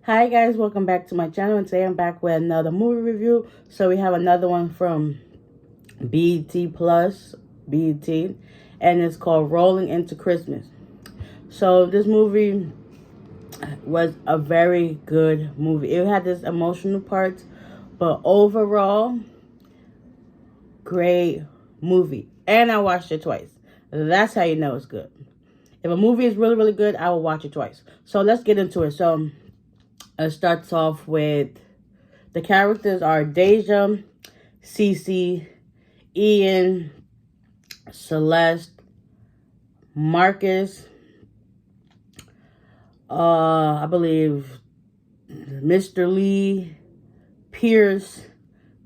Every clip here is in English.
Hi guys, welcome back to my channel, and today I'm back with another movie review. So we have another one from BET Plus, BET, and it's called Rolling Into Christmas. So this movie was a very good movie. It had this emotional parts, but overall, great movie. And I watched it twice. That's how you know it's good. If a movie is really, really good, I will watch it twice. So let's get into it. So it starts off with the characters are Deja, Cece, Ian, Celeste, Marcus, I believe Mr. Lee, Pierce,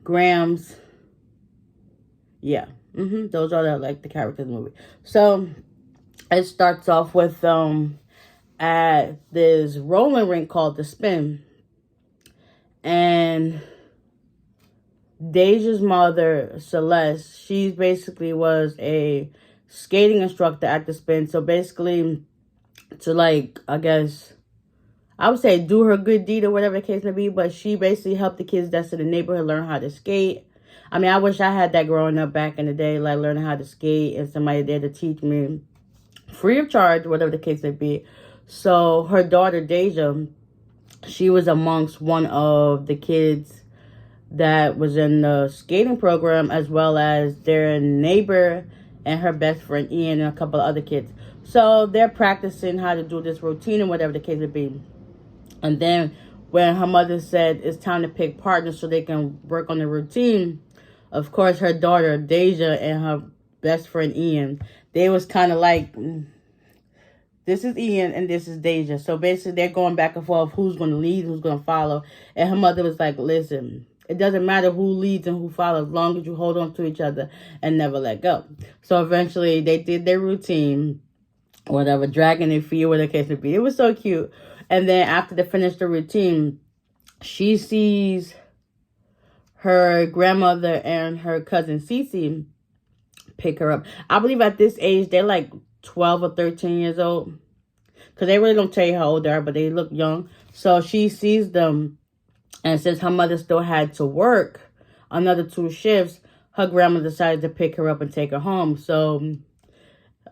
Grams. Yeah, those are the characters in the movie. So it starts off with at this rolling rink called The Spin. And Deja's mother, Celeste, she basically was a skating instructor at The Spin. So basically, to I guess, I would say do her good deed or whatever the case may be. But she basically helped the kids that's in the neighborhood learn how to skate. I mean, I wish I had that growing up back in the day, like learning how to skate and somebody there to teach me free of charge, whatever the case may be. So her daughter, Deja, she was amongst one of the kids that was in the skating program, as well as their neighbor and her best friend Ian and a couple of other kids. So they're practicing how to do this routine and whatever the case may be. And then when her mother said it's time to pick partners so they can work on the routine, of course her daughter Deja and her best friend Ian, they was kind of like, this is Ian and this is Deja. So basically they're going back and forth, who's going to lead, who's going to follow. And her mother was like, listen, it doesn't matter who leads and who follows, as long as you hold on to each other and never let go. So eventually they did their routine, whatever, dragging their feet, whatever the case may be. It was so cute. And then after they finished the routine, she sees her grandmother and her cousin Cece pick her up. I believe at this age, they're like 12 or 13 years old. Because they really don't tell you how old they are, but they look young. So she sees them. And since her mother still had to work another 2 shifts, her grandma decided to pick her up and take her home. So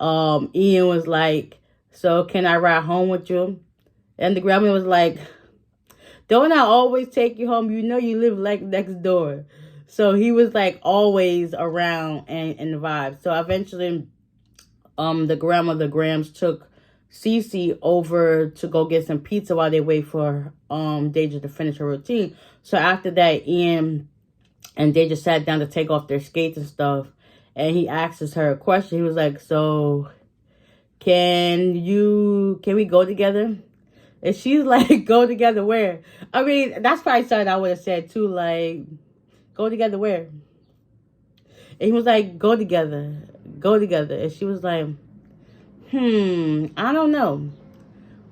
Ian was like, so can I ride home with you? And the grandma was like, don't I always take you home? You know you live like next door. So he was like always around and in the vibe. So eventually the grandmother Grams took Cece over to go get some pizza while they wait for Deja to finish her routine. So after that, Ian and Deja sat down to take off their skates and stuff. And he asks her a question. He was like, so can we go together? And she's like, go together where? I mean, that's probably something I would have said too. Like, go together where? And he was like, go together. Go together. And she was like, I don't know.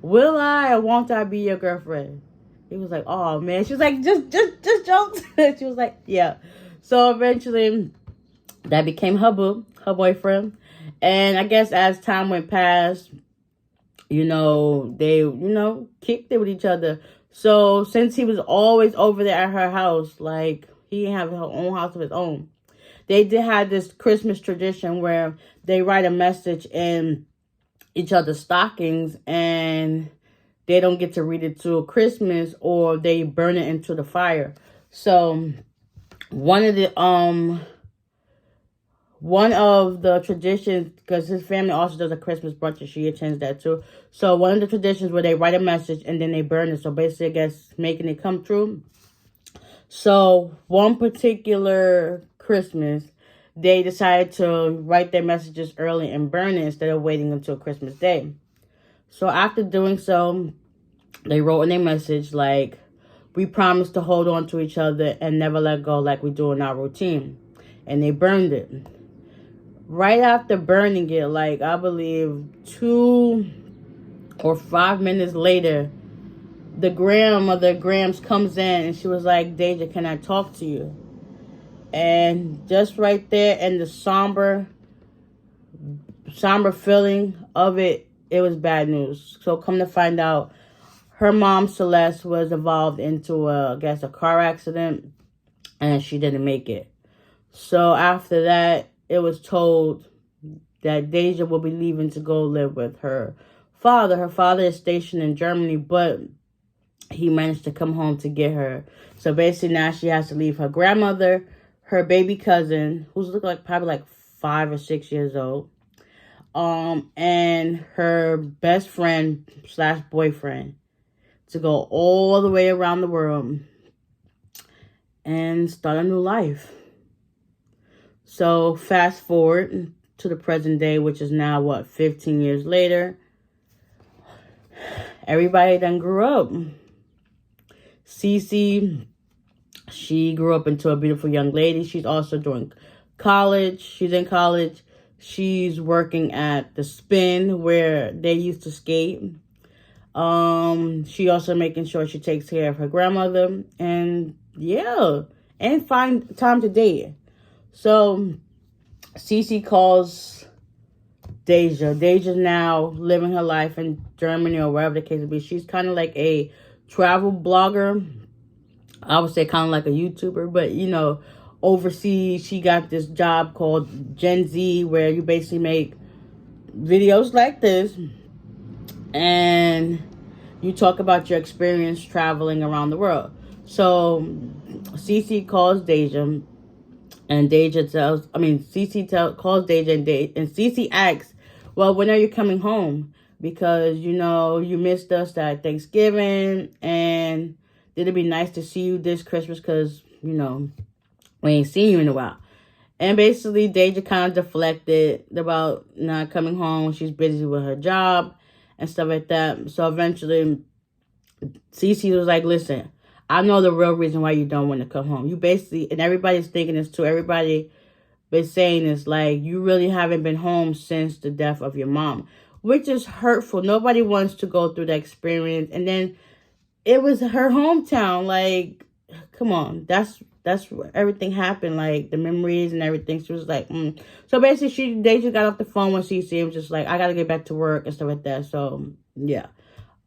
Will I or won't I be your girlfriend? He was like, oh man. She was like, just jokes. She was like, yeah. So eventually that became her boo, her boyfriend. And I guess as time went past, they, kicked it with each other. So since he was always over there at her house, like he didn't have her own house of his own, they did have this Christmas tradition where they write a message in each other's stockings and they don't get to read it till Christmas, or they burn it into the fire. So one of the traditions, because his family also does a Christmas brunch and she attends that too. So one of the traditions where they write a message and then they burn it. So basically, I guess, making it come true. So one particular Christmas, they decided to write their messages early and burn it instead of waiting until Christmas Day. So after doing so, they wrote in their message, like, we promise to hold on to each other and never let go like we do in our routine. And they burned it. Right after burning it, like, I believe 2 or 5 minutes later, the grandmother, Grams, comes in and she was like, Deja, can I talk to you? And just right there in the somber feeling of it, it was bad news. So come to find out, her mom, Celeste, was involved into, I guess, a car accident, and she didn't make it. So after that, it was told that Deja will be leaving to go live with her father. Her father is stationed in Germany, but he managed to come home to get her. So basically now she has to leave her grandmother, her baby cousin, who's look like probably like 5 or 6 years old, and her best friend / boyfriend to go all the way around the world and start a new life. So fast forward to the present day, which is now, what, 15 years later. Everybody done grew up. Cece, she grew up into a beautiful young lady. She's also doing college. She's in college. She's working at the Spin where they used to skate. She also making sure she takes care of her grandmother. And yeah, and find time to date. So Cece calls Deja. Deja's now living her life in Germany or wherever the case may be. She's kind of like a travel blogger. I would say kind of like a YouTuber, but you know, overseas. She got this job called Gen Z where you basically make videos like this and you talk about your experience traveling around the world. So Cece calls Deja, and Cece calls Deja, and Cece asks, well, when are you coming home? Because, you know, you missed us at Thanksgiving, and it'd be nice to see you this Christmas because, you know, we ain't seen you in a while. And basically, Deja kind of deflected about not coming home. She's busy with her job and stuff like that. So eventually, Cece was like, listen, I know the real reason why you don't want to come home. You basically, and everybody's thinking this too, everybody been saying this, like, you really haven't been home since the death of your mom, which is hurtful. Nobody wants to go through that experience. And then it was her hometown. Like, come on, that's where everything happened, like the memories and everything. She was like, So basically, they just got off the phone with Cece and was just like, I gotta get back to work and stuff like that. So yeah.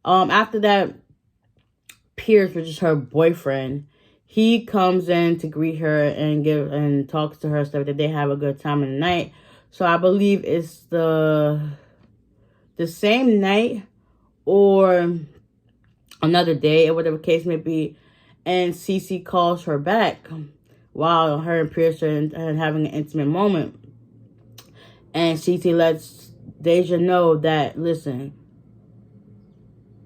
After that, Pierce, which is her boyfriend, he comes in to greet her and talks to her, stuff that they have a good time in the night. So I believe it's the same night or another day or whatever case may be. And Cece calls her back while her and Pierce are having an intimate moment. And Cece lets Deja know that, listen,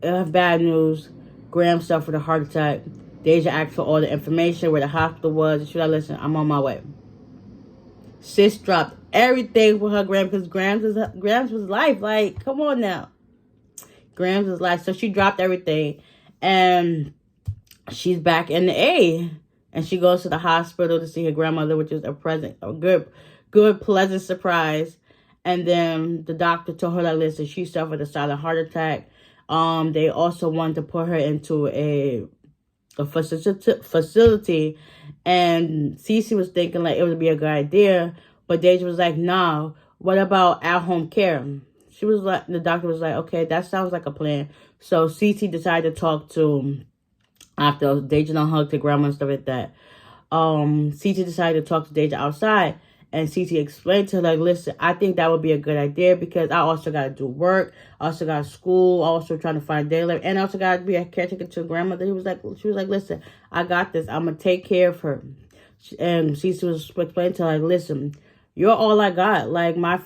I have bad news. Graham suffered a heart attack. Deja asked for all the information, where the hospital was. And she was like, listen, I'm on my way. Sis dropped everything for her Graham because Grams was life. Like, come on now. Grams was life. So she dropped everything. And she's back in the A, and she goes to the hospital to see her grandmother, which is a good, pleasant surprise. And then the doctor told her that, listen, she suffered a silent heart attack. They also wanted to put her into a facility, and Cece was thinking like it would be a good idea, but Deja was like, nah, what about at-home care? The doctor was like, okay, that sounds like a plan. So Cece decided to talk to, after Deja done hugged her grandma and stuff like that, Cece decided to talk to Deja outside. And Cece explained to her, like, listen, I think that would be a good idea because I also got to do work. I also got school. I also trying to find daily life. And I also got to be a caretaker to grandmother. She was like, listen, I got this. I'm going to take care of her. And Cece was explaining to her, like, listen, you're all I got. Like, my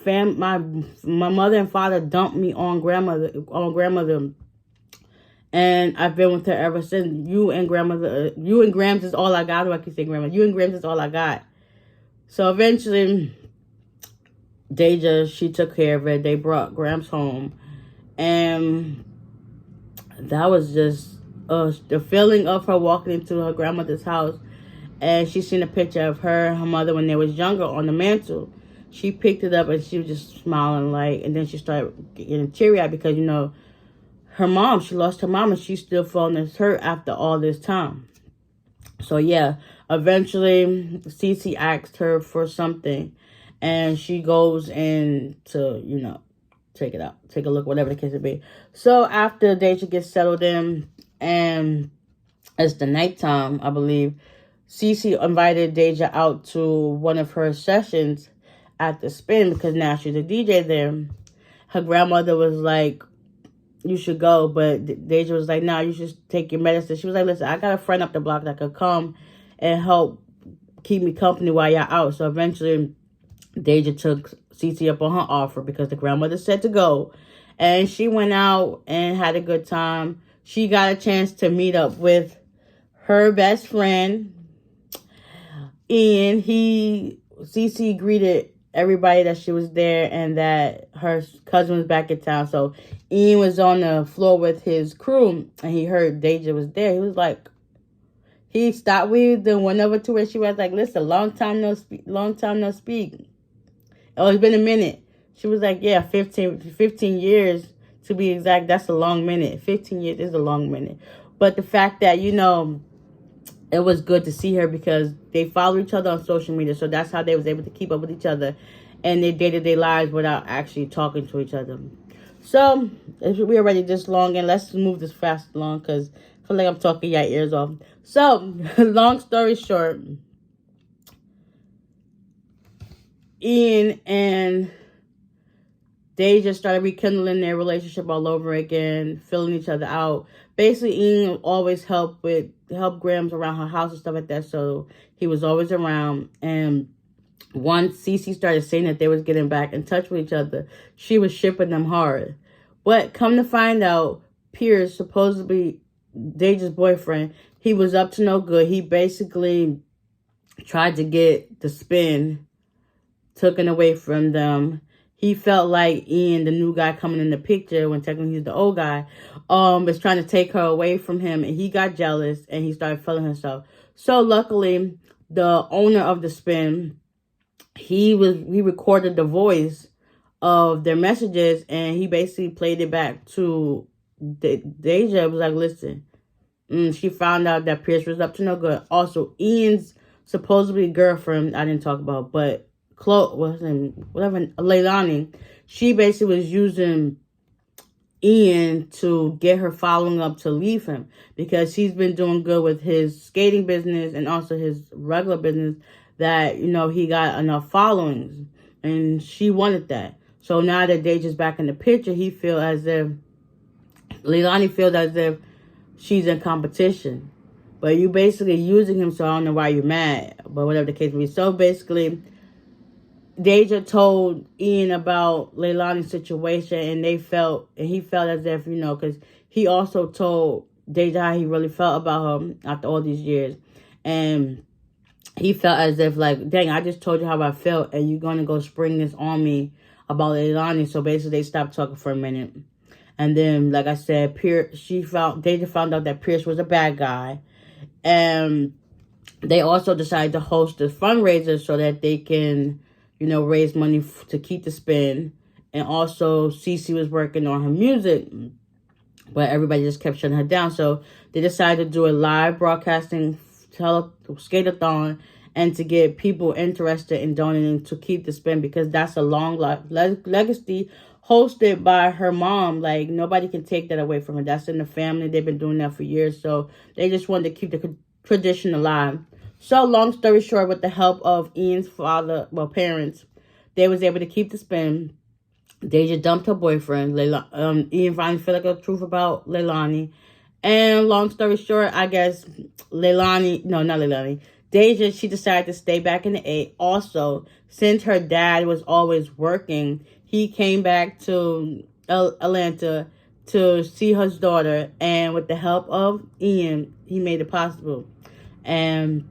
mother and father dumped me on grandmother. And I've been with her ever since. You and Grams is all I got. Or I can say grandma. You and Grams is all I got. So eventually, Deja, she took care of it. They brought Grams home. And that was just the feeling of her walking into her grandmother's house. And she seen a picture of her and her mother when they was younger on the mantle. She picked it up and she was just smiling like, and then she started getting teary-eyed because, you know, she lost her mom and she's still feeling this hurt after all this time. So yeah, eventually Cece asked her for something and she goes in to, you know, check it out. Take a look, whatever the case may be. So after Deja gets settled in, and it's the nighttime, I believe, Cece invited Deja out to one of her sessions at the Spin because now she's a DJ there. Her grandmother was like, you should go, but Deja was like, nah, you should take your medicine. She was like, listen, I got a friend up the block that could come and help keep me company while y'all out. So eventually Deja took Cece up on her offer because the grandmother said to go, and she went out and had a good time. She got a chance to meet up with her best friend, and Cece greeted everybody that she was there and that her cousin was back in town. So Ian was on the floor with his crew and he heard Deja was there. He was like, he stopped with and went over to her. She was like, listen, long time no speak. Oh, it's been a minute. She was like, yeah, 15 years to be exact. That's a long minute. 15 years is a long minute. But the fact that, it was good to see her because they follow each other on social media. So that's how they was able to keep up with each other and their day-to-day lives without actually talking to each other. So if we're already this long, and let's move this fast along because I feel like I'm talking your ears off. So long story short, Ian and Deja started rekindling their relationship all over again, filling each other out. Basically, Ian always helped Grams around her house and stuff like that, so he was always around. And once Cece started saying that they was getting back in touch with each other, she was shipping them hard. But come to find out, Pierce, supposedly Deja's boyfriend, he was up to no good. He basically tried to get the Spin taken away from them. He felt like Ian, the new guy coming in the picture, when technically he's the old guy, was trying to take her away from him, and he got jealous and he started feeling himself. So luckily, the owner of the Spin, he recorded the voice of their messages, and he basically played it back to Deja. It was like, listen, she found out that Pierce was up to no good. Also, Ian's supposedly girlfriend, I didn't talk about, but Leilani, she basically was using Ian to get her following up to leave him because he's been doing good with his skating business and also his regular business that, he got enough followings, and she wanted that. So now that Deja's back in the picture, Leilani feels as if she's in competition. But you basically using him, so I don't know why you're mad, but whatever the case may be. So basically, Deja told Ian about Leilani's situation, and he felt as if, because he also told Deja how he really felt about her after all these years. And he felt as if, like, dang, I just told you how I felt, and you're going to go spring this on me about Leilani. So basically, they stopped talking for a minute. And then, like I said, Deja found out that Pierce was a bad guy. And they also decided to host a fundraiser so that they can, raise money to keep the Spin. And also, Cece was working on her music, but everybody just kept shutting her down. So they decided to do a live broadcasting skate-a-thon and to get people interested in donating to keep the Spin, because that's a long legacy hosted by her mom. Like, nobody can take that away from her. That's in the family. They've been doing that for years. So they just wanted to keep the tradition alive. So long story short, with the help of Ian's parents, they was able to keep the Spin. Deja dumped her boyfriend. Ian finally figured out the truth about Leilani. And long story short, I guess Deja, she decided to stay back in the A. Also, since her dad was always working, he came back to Atlanta to see his daughter. And with the help of Ian, he made it possible. And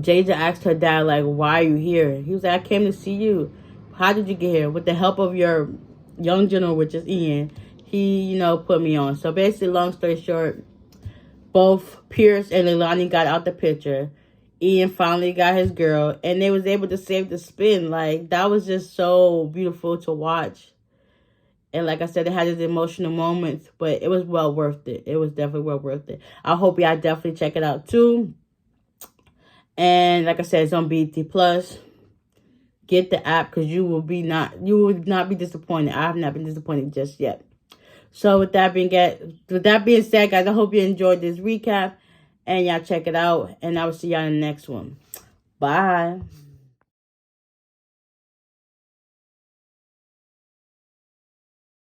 Deja asked her dad, like, why are you here? He was like, I came to see you. How did you get here? With the help of your young general, which is Ian, he, put me on. So basically, long story short, both Pierce and Leilani got out the picture. Ian finally got his girl, and they was able to save the Spin. Like, that was just so beautiful to watch. And like I said, it had its emotional moments, but it was well worth it. It was definitely well worth it. I hope y'all definitely check it out too. And like I said, it's on BET Plus. get the app, because you will not be disappointed. I have not been disappointed just yet. So with that being said, guys, I hope you enjoyed this recap and y'all check it out, and I will see y'all in the next one. Bye.